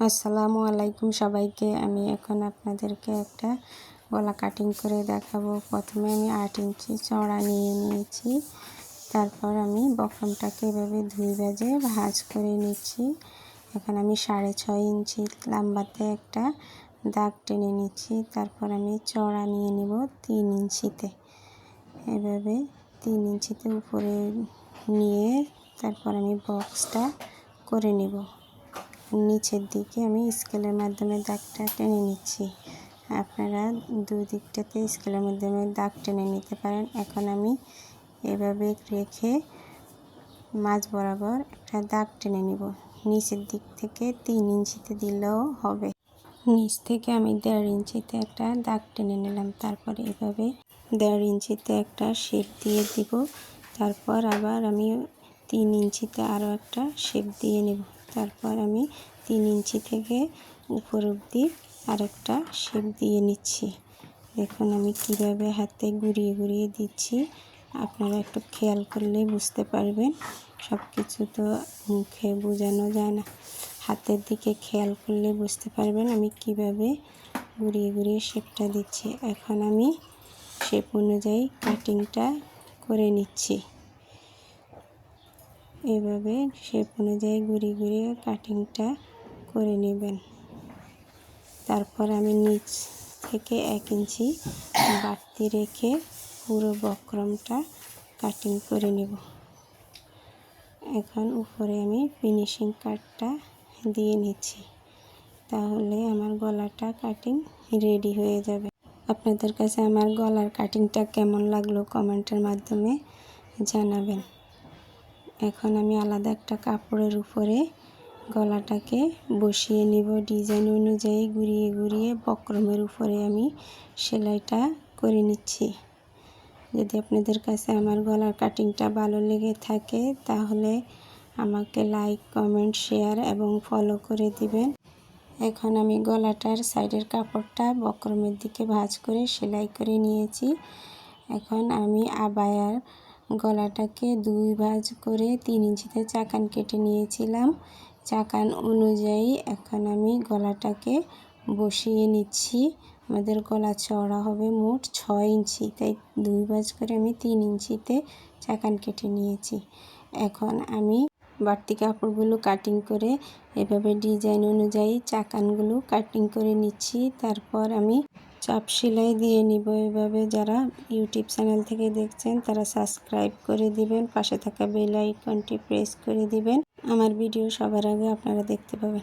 আসসালামু আলাইকুম সবাইকে। আমি এখন আপনাদেরকে একটা গলা কাটিং করে দেখাবো। প্রথমে আমি 8 ইঞ্চি চওড়া নিয়ে নিয়েছি। তারপর আমি বক্রমটাকে এভাবে 2 ভাঁজে ভাঁজ করে নিচ্ছি। এখন আমি 6.5 ইঞ্চি লম্বাতে একটা দাগ টেনে নিচ্ছি। তারপর আমি চওড়া নিয়ে নেব 3 ইঞ্চিতে, এভাবে 3 ইঞ্চিতে উপরে নিয়ে তারপর আমি বক্সটা করে নেব। নিচের দিকে আমি স্কেলের মাধ্যমে দাগটা টেনে নিচ্ছি। আপনারা দুই দিকটাতে স্কেলের মাধ্যমে দাগ টেনে নিতে পারেন। এখন আমি এভাবে রেখে মাঝ বরাবর একটা দাগ টেনে নেব। নিচের দিক থেকে 3 ইঞ্চিতে দিলেও হবে। নিচ থেকে আমি 1.5 ইঞ্চিতে একটা দাগ টেনে নিলাম। তারপর এভাবে 1.5 ইঞ্চিতে একটা শেপ দিয়ে দিব। তারপর আবার আমি 3 ইঞ্চিতে আরও একটা শেপ দিয়ে নেব। তারপর আমি 3 ইঞ্চি থেকে উপর অবধি আরেকটা শেপ দিয়ে নিচ্ছি। দেখুন আমি কিভাবে হাতে ঘুরিয়ে ঘুরিয়ে দিচ্ছি, আপনারা একটু খেয়াল করলে বুঝতে পারবেন। সব কিছু তো মুখে বোঝানো যায় না, হাতের দিকে খেয়াল করলে বুঝতে পারবেন আমি কিভাবে ঘুরিয়ে ঘুরিয়ে শেপটা দিচ্ছি। এখন আমি শেপ অনুযায়ী কাটিংটা করে নিচ্ছি। এভাবে শেপ অনুযায়ী ঘুরিয়ে ঘুরিয়ে কাটিংটা করে নেবেন। তারপর আমি নিচ থেকে 1 ইঞ্চি বাড়তি রেখে পুরো বক্রমটা কাটিং করে নেব। এখন উপরে আমি ফিনিশিং কাটটা দিয়ে নিচ্ছি, তাহলে আমার গলাটা কাটিং রেডি হয়ে যাবে। আপনাদের কাছে আমার গলার কাটিংটা কেমন লাগলো কমেন্টের মাধ্যমে জানাবেন। এখন আমি আলাদা একটা কাপড়ের উপরে গলাটাকে বসিয়ে নিব। ডিজাইন অনুযায়ী ঘুরিয়ে ঘুরিয়ে বক্রমের উপরে আমি সেলাইটা করে নিচ্ছি। যদি আপনাদের কাছে আমার গলার কাটিংটা ভালো লেগে থাকে তাহলে আমাকে লাইক, কমেন্ট, শেয়ার এবং ফলো করে দিবেন। এখন আমি গলাটার সাইডের কাপড়টা বক্রমের দিকে ভাঁজ করে সেলাই করে নিয়েছি। এখন আমি আবায়ার গলাটাকে 2 ভাঁজ করে 3 ইঞ্চিতে চাকান কেটে নিয়েছিলাম। চাকান অনুযায়ী এখন আমি গলাটাকে বসিয়ে নিচ্ছি। আমাদের গলা চওড়া হবে মোট 6 ইঞ্চি, তাই 2 ভাঁজ করে আমি 3 ইঞ্চিতে চাকান কেটে নিয়েছি। এখন আমি বাড়তি কাপড়গুলো কাটিং করে এভাবে ডিজাইন অনুযায়ী চাকানগুলো কাটিং করে নিচ্ছি। তারপর আমি চাপ সেলাই দিয়ে নিব। এভাবে যারা ইউটিউব চ্যানেল থেকে দেখছেন তারা সাবস্ক্রাইব করে দিবেন, পাশে থাকা বেল আইকনটি প্রেস করে দিবেন। আমার ভিডিও সবার আগে আপনারা দেখতে পাবেন।